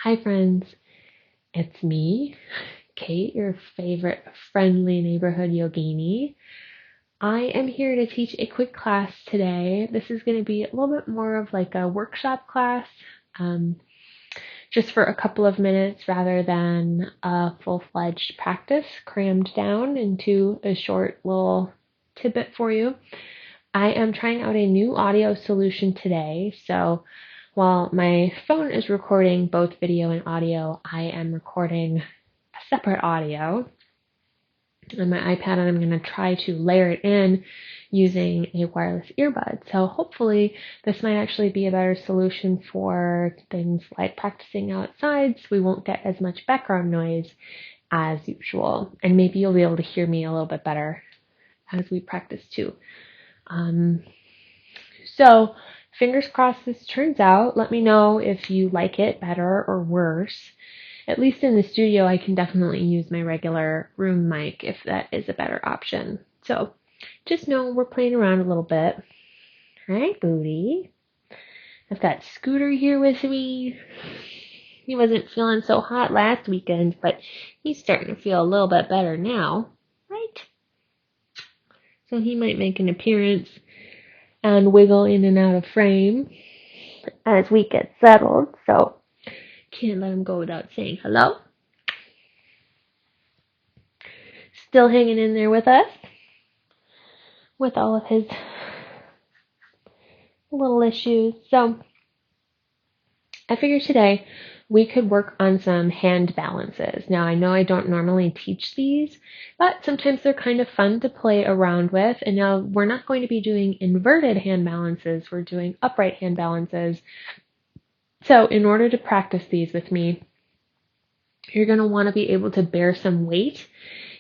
Hi, friends. It's me, Kate, your favorite friendly neighborhood yogini. I am here to teach a quick class today. This is going to be a little bit more of like a workshop class, um, just for a couple of minutes rather than a full-fledged practice crammed down into a short little tidbit for you. I am trying out a new audio solution today, so while my phone is recording both video and audio, I am recording a separate audio on my iPad, and I'm going to try to layer it in using a wireless earbud. So hopefully this might actually be a better solution for things like practicing outside, so we won't get as much background noise as usual. And maybe you'll be able to hear me a little bit better as we practice too. So fingers crossed this turns out. Let me know if you like it better or worse. At least in the studio, I can definitely use my regular room mic if that is a better option. So just know we're playing around a little bit. Hi, Booty. I've got Scooter here with me. He wasn't feeling so hot last weekend, but he's starting to feel a little bit better now, right? So he might make an appearance and wiggle in and out of frame as we get settled. So can't let him go without saying hello. Still hanging in there with us with all of his little issues. So I figured today we could work on some hand balances. Now I know I don't normally teach these, but sometimes they're kind of fun to play around with. And now we're not going to be doing inverted hand balances, we're doing upright hand balances. So in order to practice these with me, you're going to want to be able to bear some weight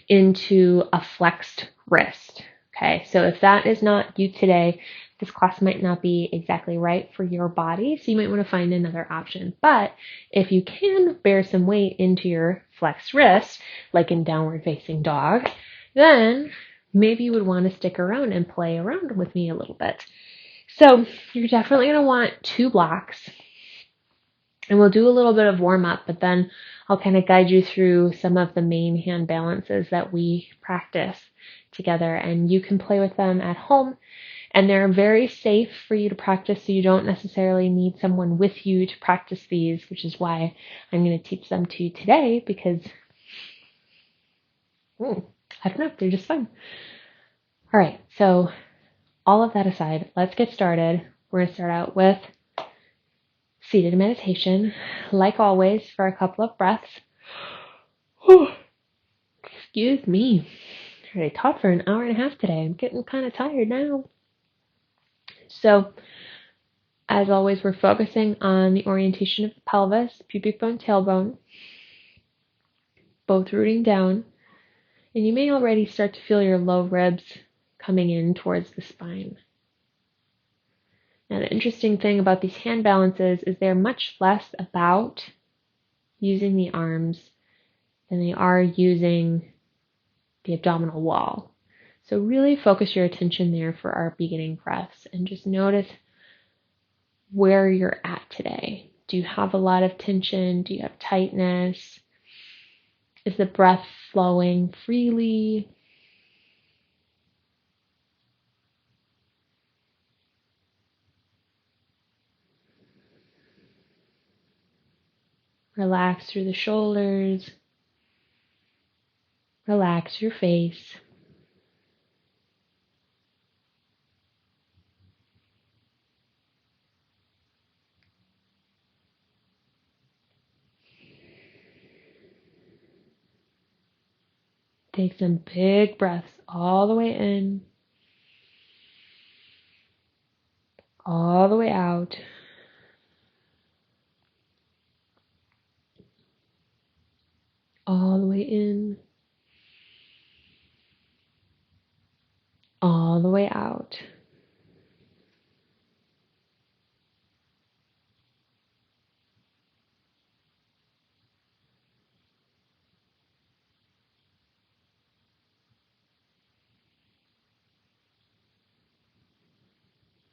into a flexed wrist. Okay, so if that is not you today, this class might not be exactly right for your body, so you might want to find another option. But if you can bear some weight into your flexed wrist, like in downward facing dog, then maybe you would want to stick around and play around with me a little bit. So you're definitely going to want 2 blocks. And we'll do a little bit of warm up, but then I'll kind of guide you through some of the main hand balances that we practice together, and you can play with them at home. And they're very safe for you to practice, so you don't necessarily need someone with you to practice these, which is why I'm going to teach them to you today, because I don't know, they're just fun. All right, so all of that aside, let's get started. We're going to start out with seated meditation, like always, for a couple of breaths. Excuse me. I already taught for an hour and a half today. I'm getting kind of tired now. So, as always, we're focusing on the orientation of the pelvis, pubic bone, tailbone, both rooting down. And you may already start to feel your low ribs coming in towards the spine. Now, the interesting thing about these hand balances is they're much less about using the arms than they are using the abdominal wall. So really focus your attention there for our beginning breaths and just notice where you're at today. Do you have a lot of tension? Do you have tightness? Is the breath flowing freely? Relax through the shoulders. Relax your face. Take some big breaths all the way in, all the way out. All the way in, all the way out.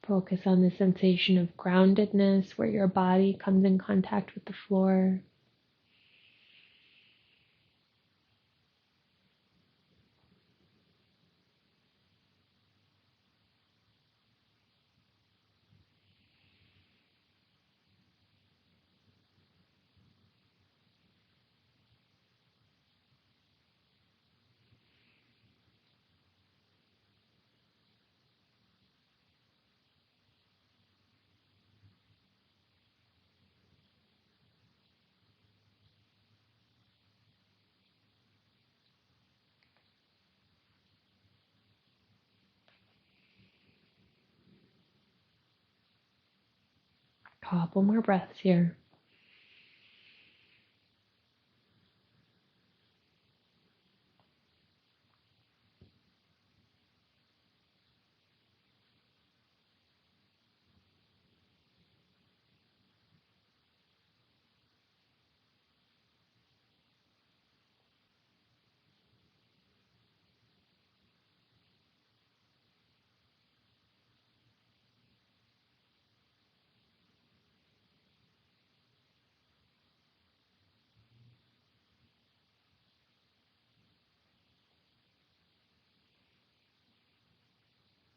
Focus on the sensation of groundedness where your body comes in contact with the floor. Couple more breaths here.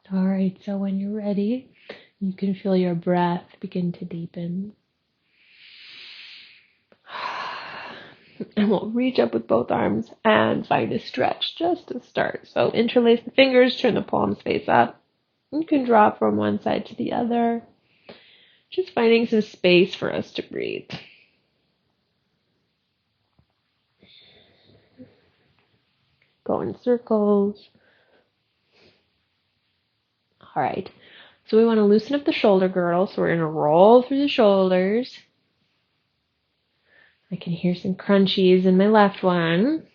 All right, so when you're ready, you can feel your breath begin to deepen. And we'll reach up with both arms and find a stretch just to start. So interlace the fingers, turn the palms face up. You can drop from one side to the other. Just finding some space for us to breathe. Go in circles. All right. So we want to loosen up the shoulder girdle. So we're going to roll through the shoulders. I can hear some crunchies in my left one.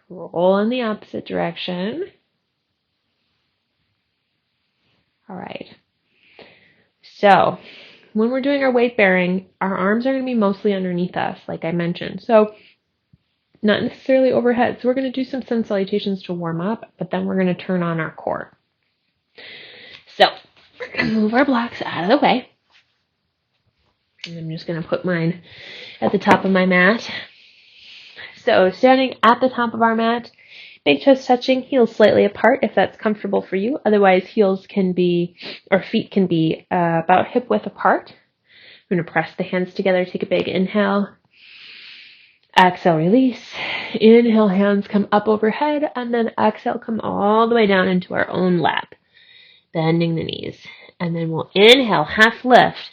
Roll in the opposite direction. All right. So when we're doing our weight bearing, our arms are going to be mostly underneath us, like I mentioned. So not necessarily overhead. So we're going to do some sun salutations to warm up, but then we're going to turn on our core. So we're going to move our blocks out of the way. And I'm just going to put mine at the top of my mat. So standing at the top of our mat, big toes touching, heels slightly apart if that's comfortable for you. Otherwise, feet can be about hip width apart. I'm going to press the hands together, take a big inhale. Exhale, release. Inhale, hands come up overhead, and then exhale, come all the way down into our own lap, bending the knees. And then we'll inhale, half lift.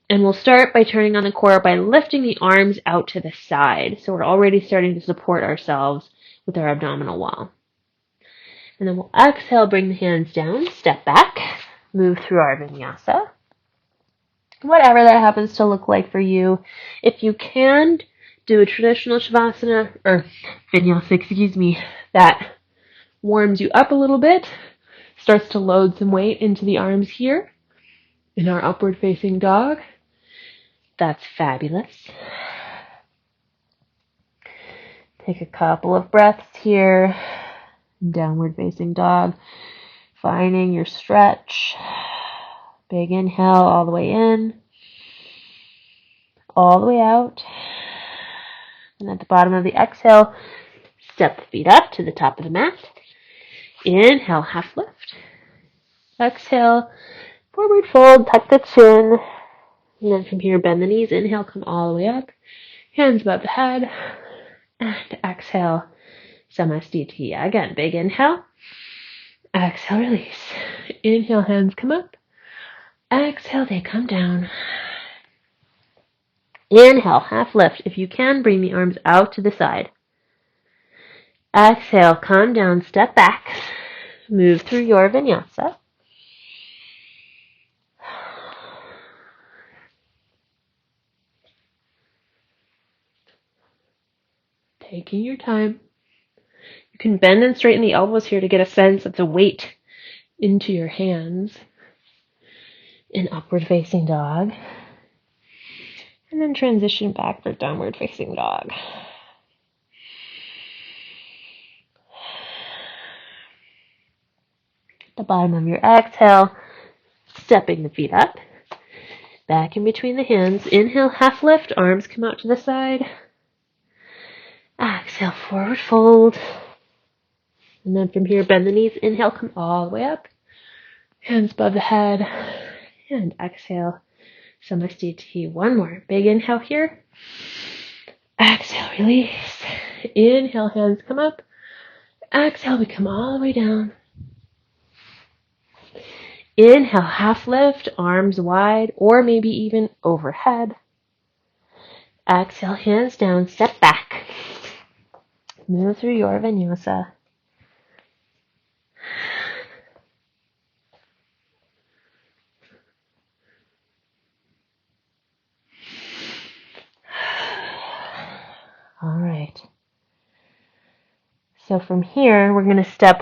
And we'll start by turning on the core by lifting the arms out to the side. So we're already starting to support ourselves with our abdominal wall. And then we'll exhale, bring the hands down, step back, move through our vinyasa. Whatever that happens to look like for you. If you can, do a traditional shavasana, or vinyasa, that warms you up a little bit, starts to load some weight into the arms here in our upward facing dog. That's fabulous. Take a couple of breaths here. Downward facing dog. Finding your stretch. Big inhale all the way in. All the way out. And at the bottom of the exhale, step the feet up to the top of the mat. Inhale, half lift. Exhale, forward fold, tuck the chin. And then from here, bend the knees. Inhale, come all the way up. Hands above the head. And exhale, Samasthiti. Again, big inhale. Exhale, release. Inhale, hands come up. Exhale, they come down. Inhale, half lift. If you can, bring the arms out to the side. Exhale, come down, step back. Move through your vinyasa. Taking your time. You can bend and straighten the elbows here to get a sense of the weight into your hands in upward facing dog. And then transition back for downward facing dog. The bottom of your exhale, stepping the feet up. Back in between the hands. Inhale, half lift, arms come out to the side. Exhale, forward fold. And then from here, bend the knees. Inhale, come all the way up. Hands above the head. And exhale, Samasthiti. One more. Big inhale here. Exhale, release. Inhale, hands come up. Exhale, we come all the way down. Inhale, half lift, arms wide, or maybe even overhead. Exhale, hands down, step back. Move through your vinyasa. All right. So from here, we're going to step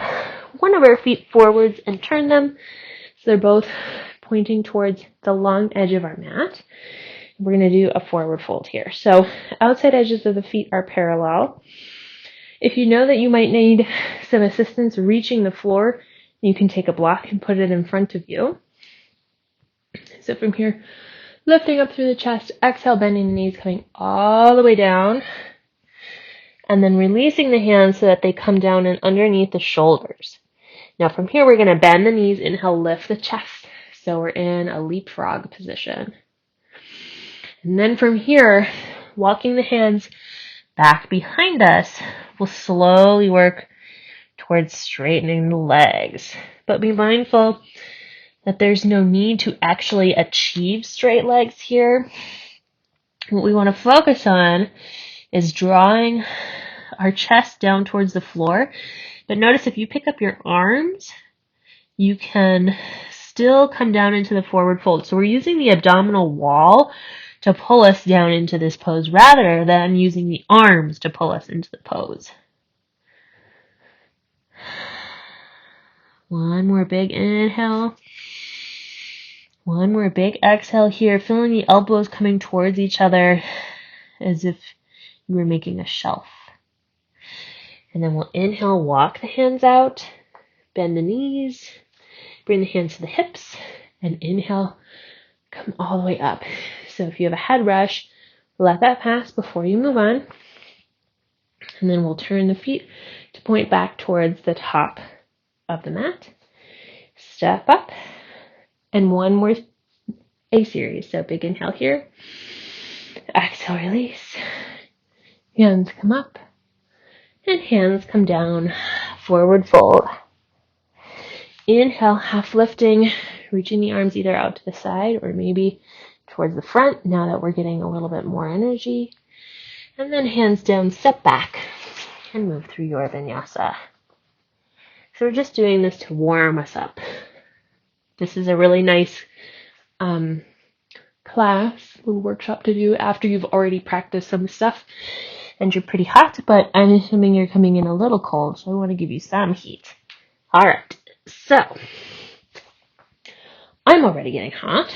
one of our feet forwards and turn them so they're both pointing towards the long edge of our mat. We're going to do a forward fold here. So outside edges of the feet are parallel. If you know that you might need some assistance reaching the floor, you can take a block and put it in front of you. So from here, lifting up through the chest, exhale, bending the knees, coming all the way down. And then releasing the hands so that they come down and underneath the shoulders. Now from here, we're going to bend the knees, inhale, lift the chest. So we're in a leapfrog position. And then from here, walking the hands back behind us, we'll slowly work towards straightening the legs. But be mindful that there's no need to actually achieve straight legs here. What we want to focus on is drawing our chest down towards the floor. But notice if you pick up your arms, you can still come down into the forward fold. So we're using the abdominal wall to pull us down into this pose rather than using the arms to pull us into the pose. One more big inhale. One more big exhale here, feeling the elbows coming towards each other as if you were making a shelf. And then we'll inhale, walk the hands out, bend the knees, bring the hands to the hips, and inhale, come all the way up. So if you have a head rush, let that pass before you move on. And then we'll turn the feet to point back towards the top of the mat. Step up. And one more A series. So big inhale here. Exhale, release. Hands come up. And hands come down. Forward fold. Inhale, half lifting, reaching the arms either out to the side or maybe towards the front now that we're getting a little bit more energy. And then hands down, step back, and move through your vinyasa. So we're just doing this to warm us up. This is a really nice class, little workshop to do after you've already practiced some stuff and you're pretty hot, but I'm assuming you're coming in a little cold, so I want to give you some heat. All right, so I'm already getting hot.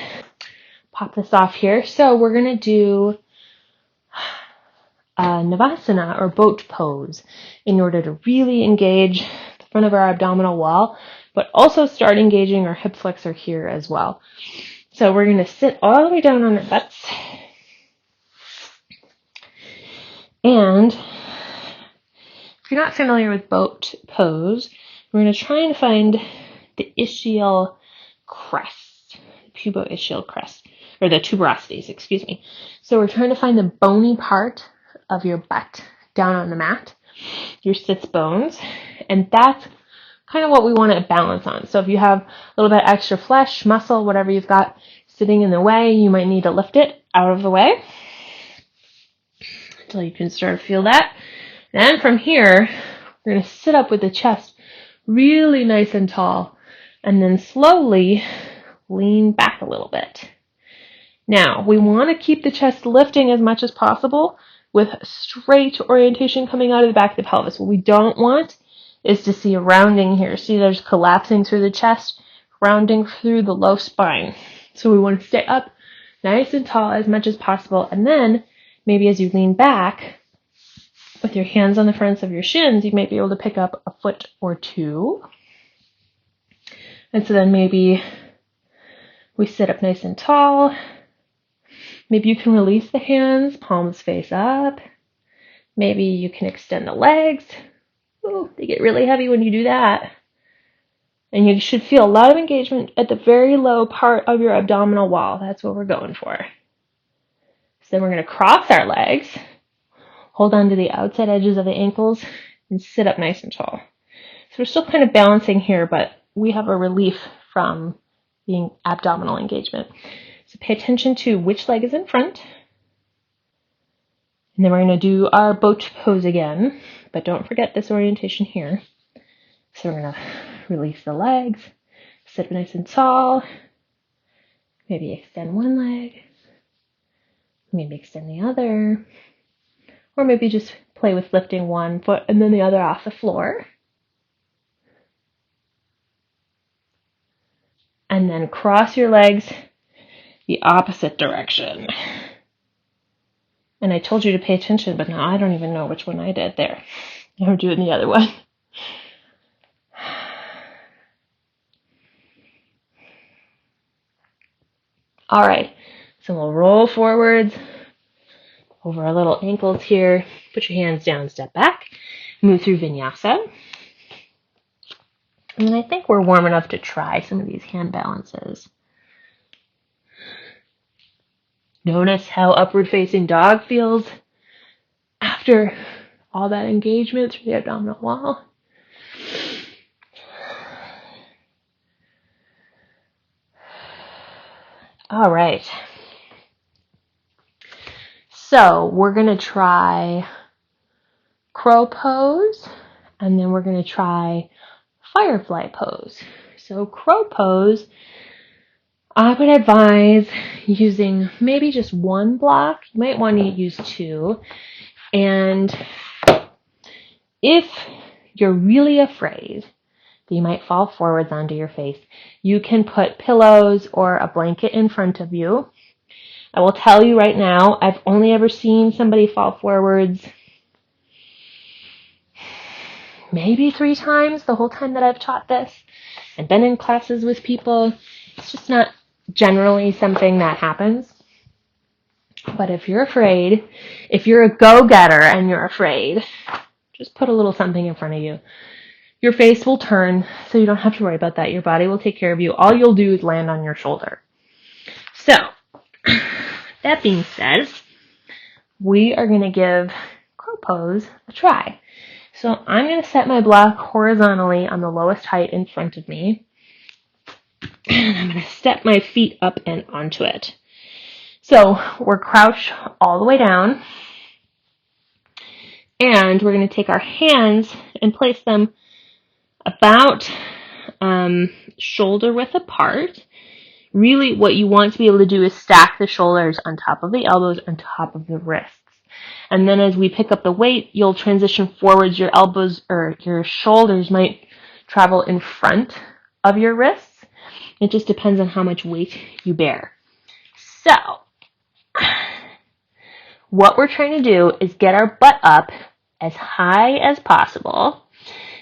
Pop this off here. So we're going to do a Navasana or boat pose in order to really engage the front of our abdominal wall, but also start engaging our hip flexor here as well. So we're going to sit all the way down on our butts. And if you're not familiar with boat pose, we're going to try and find the ischial crest, puboischial crest, or the tuberosities, excuse me. So we're trying to find the bony part of your butt down on the mat, your sits bones, and that's kind of what we want to balance on. So if you have a little bit extra flesh, muscle, whatever you've got sitting in the way, you might need to lift it out of the way until you can start to feel that. And from here, we're going to sit up with the chest really nice and tall, and then slowly lean back a little bit. Now, we want to keep the chest lifting as much as possible with straight orientation coming out of the back of the pelvis. What we don't want is to see a rounding here. See, there's collapsing through the chest, rounding through the low spine. So we want to stay up nice and tall as much as possible. And then maybe as you lean back with your hands on the fronts of your shins, you might be able to pick up a foot or two. And so then maybe we sit up nice and tall. Maybe you can release the hands, palms face up. Maybe you can extend the legs. Ooh, they get really heavy when you do that. And you should feel a lot of engagement at the very low part of your abdominal wall. That's what we're going for. So then we're going to cross our legs, hold on to the outside edges of the ankles, and sit up nice and tall. So we're still kind of balancing here, but we have a relief from being abdominal engagement. So pay attention to which leg is in front. And then we're going to do our boat pose again, but don't forget this orientation here. So we're going to release the legs, sit up nice and tall, maybe extend one leg, maybe extend the other, Or maybe just play with lifting one foot and then the other off the floor. And then cross your legs the opposite direction. And I told you to pay attention, but now I don't even know which one I did there. I'm doing the other one. All right, so we'll roll forwards over our little ankles here. Put your hands down, step back, move through vinyasa. And I think we're warm enough to try some of these hand balances. Notice how upward facing dog feels after all that engagement through the abdominal wall. All right. So we're going to try crow pose, and then we're going to try firefly pose. So crow pose, I would advise using maybe just one block. You might want to use two. And if you're really afraid that you might fall forwards onto your face, you can put pillows or a blanket in front of you. I will tell you right now, I've only ever seen somebody fall forwards maybe 3 times the whole time that I've taught this and been in classes with people. It's just not generally something that happens. But if you're afraid, if you're a go-getter and you're afraid, just put a little something in front of you. Your face will turn, so you don't have to worry about that. Your body will take care of you. All you'll do is land on your shoulder. So, that being said, we are going to give crow pose a try. So I'm going to set my block horizontally on the lowest height in front of me. And I'm going to step my feet up and onto it. So we're crouched all the way down. And we're going to take our hands and place them about shoulder width apart. Really what you want to be able to do is stack the shoulders on top of the elbows, on top of the wrists. And then as we pick up the weight, you'll transition forwards. Your elbows or your shoulders might travel in front of your wrists. It just depends on how much weight you bear. So, what we're trying to do is get our butt up as high as possible,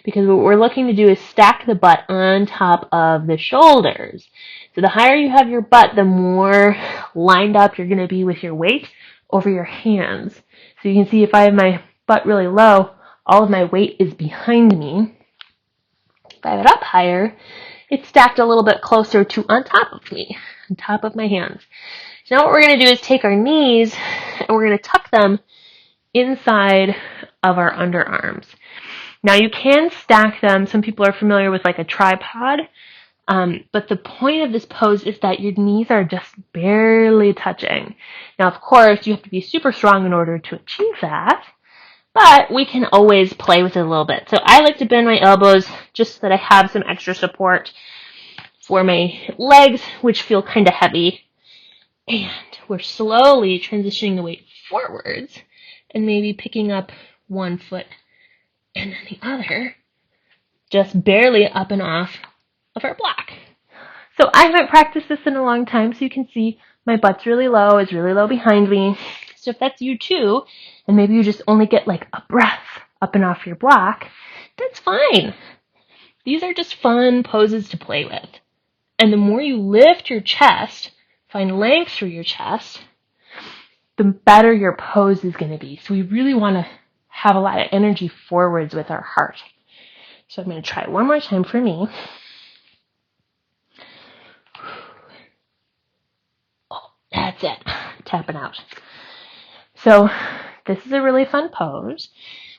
because what we're looking to do is stack the butt on top of the shoulders. So the higher you have your butt, the more lined up you're going to be with your weight over your hands. So you can see if I have my butt really low, all of my weight is behind me. If I have it up higher, it's stacked a little bit closer to on top of me, on top of my hands. So now what we're going to do is take our knees and we're going to tuck them inside of our underarms. Now you can stack them. Some people are familiar with like a tripod. But the point of this pose is that your knees are just barely touching. Now, of course, you have to be super strong in order to achieve that, but we can always play with it a little bit. So I like to bend my elbows just so that I have some extra support for my legs, which feel kind of heavy. And we're slowly transitioning the weight forwards and maybe picking up one foot and then the other, just barely up and off of our block. So I haven't practiced this in a long time, so you can see my butt's really low, it's really low behind me. So if that's you too, and maybe you just only get like a breath up and off your block, that's fine. These are just fun poses to play with. And the more you lift your chest, find length through your chest, the better your pose is going to be. So we really want to have a lot of energy forwards with our heart. So I'm going to try it one more time for me. Oh, that's it. Tapping out. So this is a really fun pose.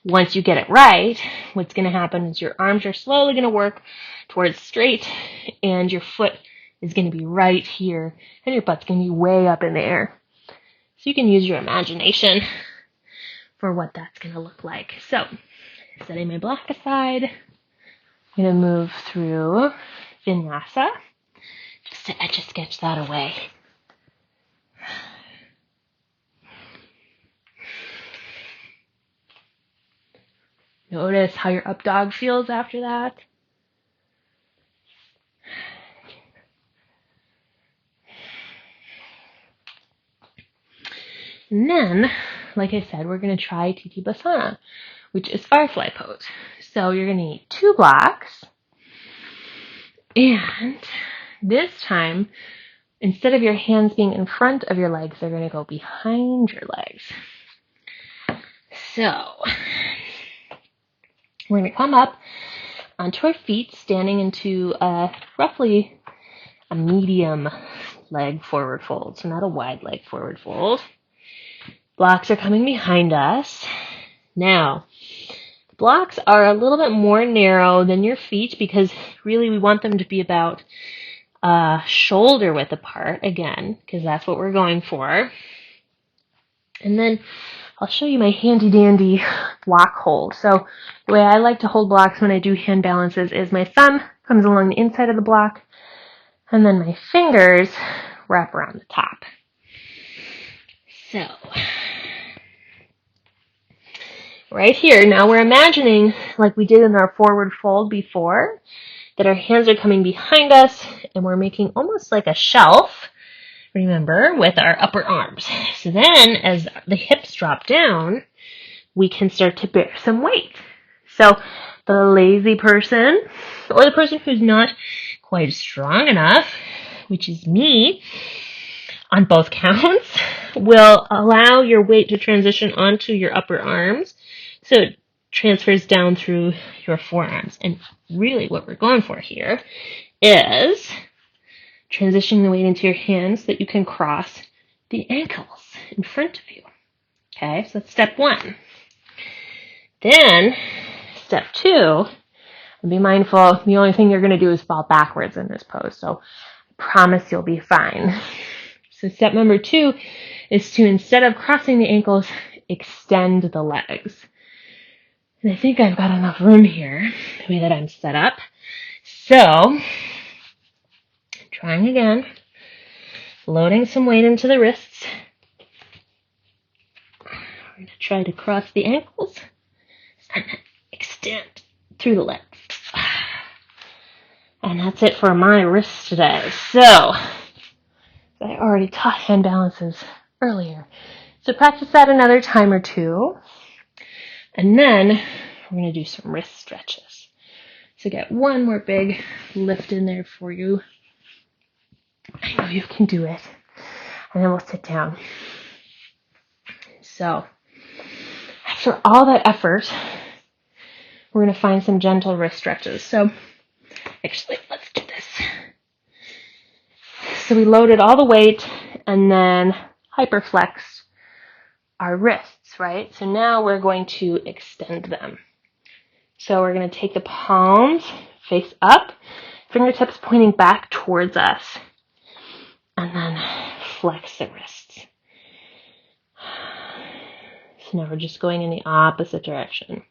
Once you get it right, what's going to happen is your arms are slowly going to work towards straight, and your foot is going to be right here, and your butt's going to be way up in the air. So you can use your imagination for what that's going to look like. So, setting my block aside, I'm going to move through Vinyasa just to Etch-a-Sketch that away. Notice how your up dog feels after that. And then, like I said, we're going to try Tittipasana, which is firefly pose. So you're going to need 2 blocks. And this time, instead of your hands being in front of your legs, they're going to go behind your legs. So we're going to come up onto our feet, standing into roughly a medium leg forward fold, so not a wide leg forward fold. Blocks are coming behind us. Now, blocks are a little bit more narrow than your feet because really we want them to be about shoulder width apart, again, because that's what we're going for. And then I'll show you my handy dandy block hold. So the way I like to hold blocks when I do hand balances is my thumb comes along the inside of the block, and then my fingers wrap around the top. So right here, now we're imagining, like we did in our forward fold before, that our hands are coming behind us and we're making almost like a shelf, remember, with our upper arms. So then as the hips drop down, we can start to bear some weight. So the lazy person, or the person who's not quite strong enough, which is me, on both counts, will allow your weight to transition onto your upper arms so it transfers down through your forearms. And really what we're going for here is transitioning the weight into your hands so that you can cross the ankles in front of you. Okay, so that's step 1. Then, step 2, and be mindful, the only thing you're going to do is fall backwards in this pose, so I promise you'll be fine. So step number 2 is to, instead of crossing the ankles, extend the legs. And I think I've got enough room here, the way that I'm set up. So, trying again, loading some weight into the wrists. We're going to try to cross the ankles and extend through the legs. And that's it for my wrists today. So, I already taught hand balances earlier. So practice that another time or 2. And then we're going to do some wrist stretches. So get one more big lift in there for you. I know you can do it. And then we'll sit down. So after all that effort, we're going to find some gentle wrist stretches. So actually, let's do this. So we loaded all the weight and then hyperflexed our wrists, right? So now we're going to extend them. So we're going to take the palms face up, fingertips pointing back towards us, and then flex the wrists. So now we're just going in the opposite direction.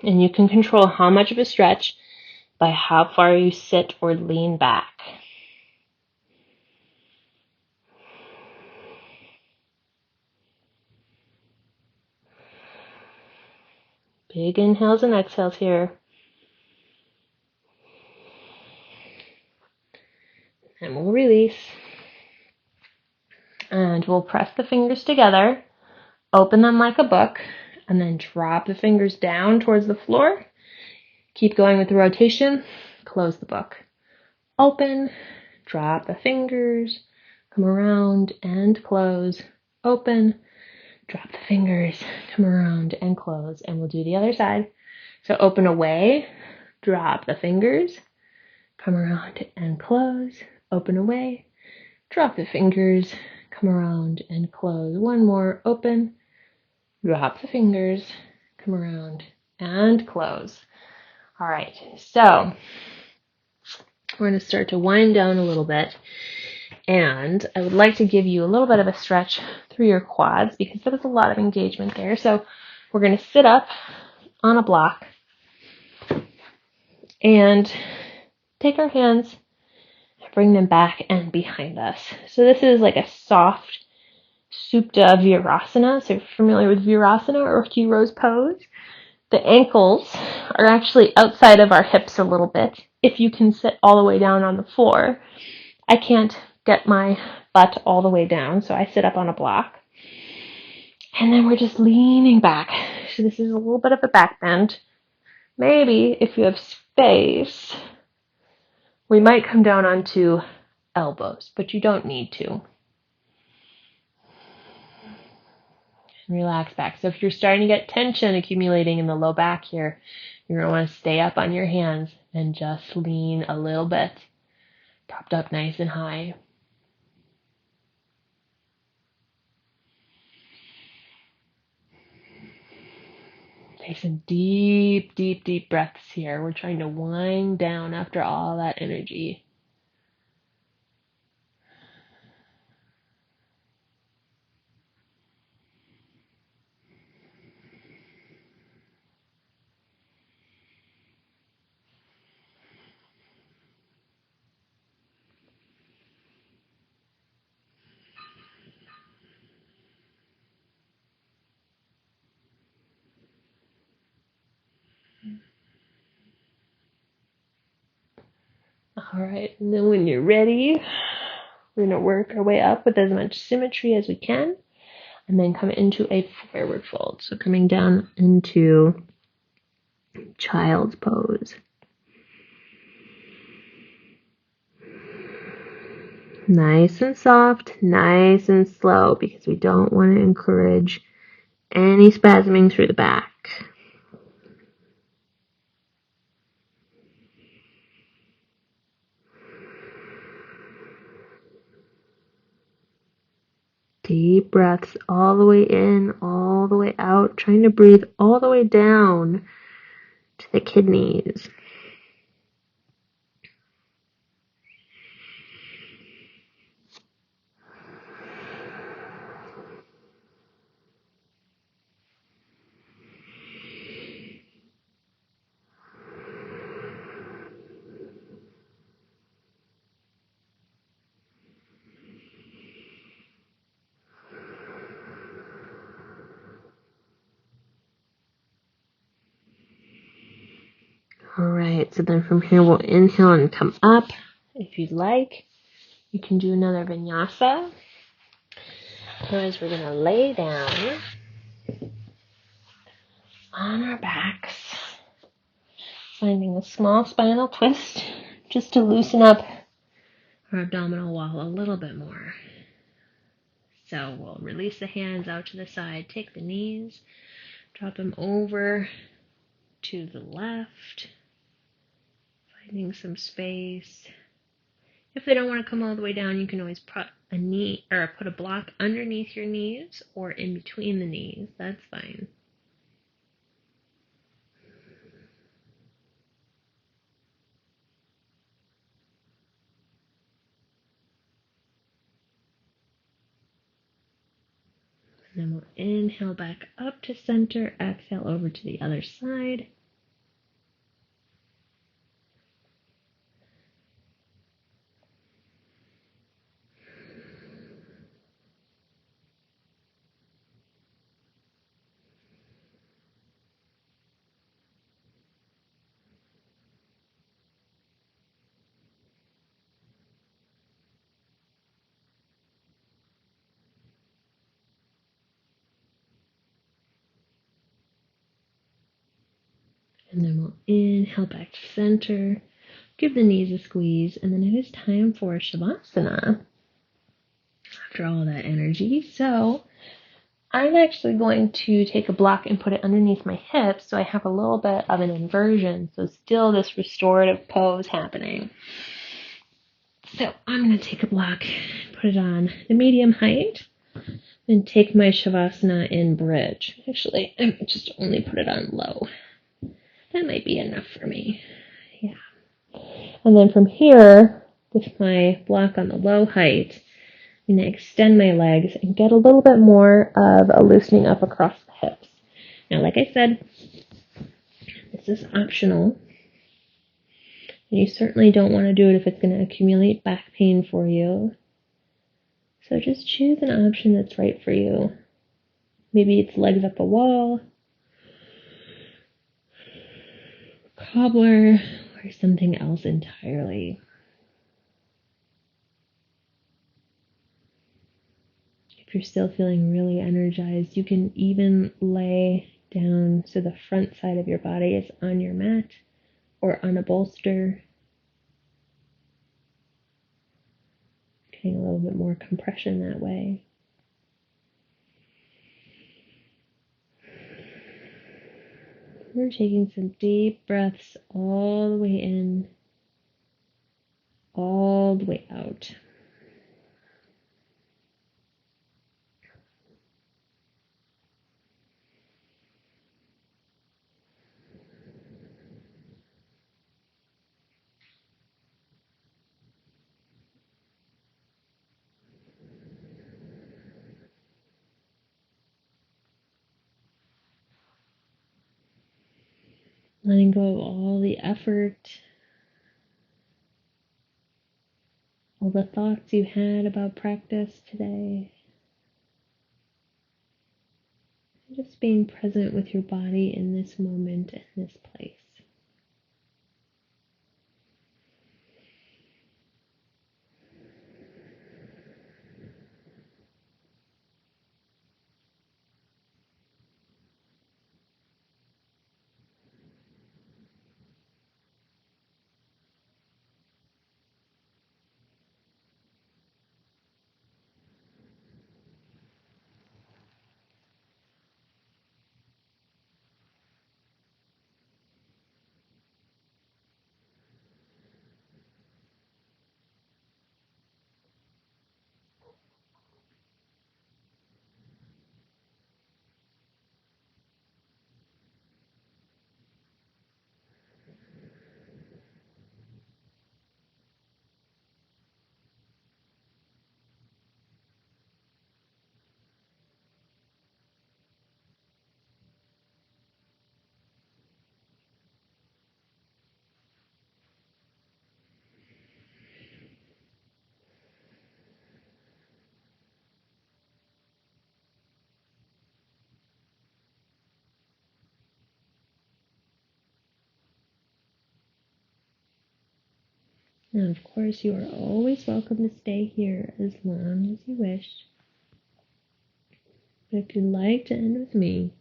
And you can control how much of a stretch by how far you sit or lean back. Big inhales and exhales here. And we'll release. And we'll press the fingers together, open them like a book, and then drop the fingers down towards the floor. Keep going with the rotation. Close the book. Open, drop the fingers, come around and close. Open, drop the fingers, come around and close. And we'll do the other side. So open away, drop the fingers, come around and close. Open away, drop the fingers, come around and close. One more. Open, drop the fingers, come around and close. All right, so we're going to start to wind down a little bit, and I would like to give you a little bit of a stretch through your quads because there was a lot of engagement there. So we're going to sit up on a block and take our hands and bring them back and behind us. So this is like a soft, Supta Virasana. So if you're familiar with Virasana or Hero's pose, the ankles are actually outside of our hips a little bit if you can sit all the way down on the floor. I can't get my butt all the way down, so I sit up on a block. And then we're just leaning back. So this is a little bit of a back bend. Maybe if you have space, we might come down onto elbows, but you don't need to. Relax back. So if you're starting to get tension accumulating in the low back here, you're going to want to stay up on your hands and just lean a little bit, propped up nice and high. Take some deep, deep, deep breaths here. We're trying to wind down after all that energy. All right, and then when you're ready, we're going to work our way up with as much symmetry as we can, and then come into a forward fold. So coming down into child's pose. Nice and soft, nice and slow, because we don't want to encourage any spasming through the back. Deep breaths all the way in, all the way out, trying to breathe all the way down to the kidneys. All right, so then from here we'll inhale and come up. If you'd like, you can do another vinyasa. Otherwise, we're going to lay down on our backs, finding a small spinal twist just to loosen up our abdominal wall a little bit more. So we'll release the hands out to the side, take the knees, drop them over to the left, finding some space. If they don't want to come all the way down, you can always put a knee or put a block underneath your knees or in between the knees. That's fine. And then we'll inhale back up to center, exhale over to the other side. And then we'll inhale back to center, give the knees a squeeze, and then it is time for Shavasana after all that energy. So I'm actually going to take a block and put it underneath my hips so I have a little bit of an inversion, so still this restorative pose happening. So I'm going to take a block, put it on the medium height, and take my Shavasana in bridge. Actually, I just only put it on low. That might be enough for me. Yeah. And then from here, with my block on the low height, I'm going to extend my legs and get a little bit more of a loosening up across the hips. Now, like I said, this is optional. And you certainly don't want to do it if it's going to accumulate back pain for you. So just choose an option that's right for you. Maybe it's legs up a wall, cobbler, or something else entirely. If you're still feeling really energized, you can even lay down so the front side of your body is on your mat or on a bolster, getting a little bit more compression that way. We're taking some deep breaths all the way in, all the way out. Letting go of all the effort, all the thoughts you had about practice today. Just being present with your body in this moment, in this place. Now, of course, you are always welcome to stay here as long as you wish. But if you'd like to end with me,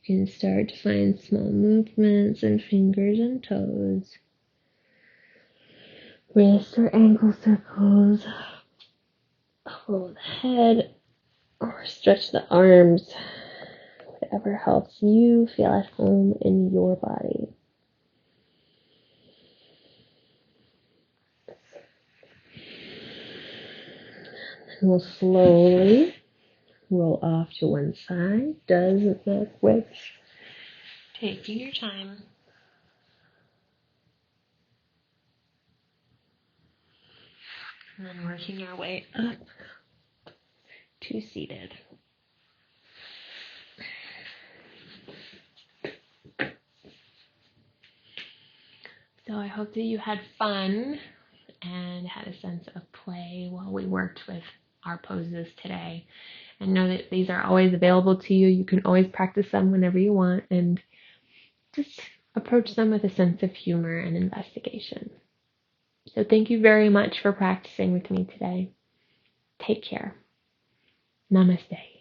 you can start to find small movements in fingers and toes, wrist or ankle circles, hold the head, or stretch the arms, whatever helps you feel at home in your body. And we'll slowly roll off to one side. Doesn't matter which. Taking your time. And then working our way up to seated. So I hope that you had fun and had a sense of play while we worked with our poses today. And know that these are always available to you. You can always practice them whenever you want and just approach them with a sense of humor and investigation. So thank you very much for practicing with me today. Take care. Namaste.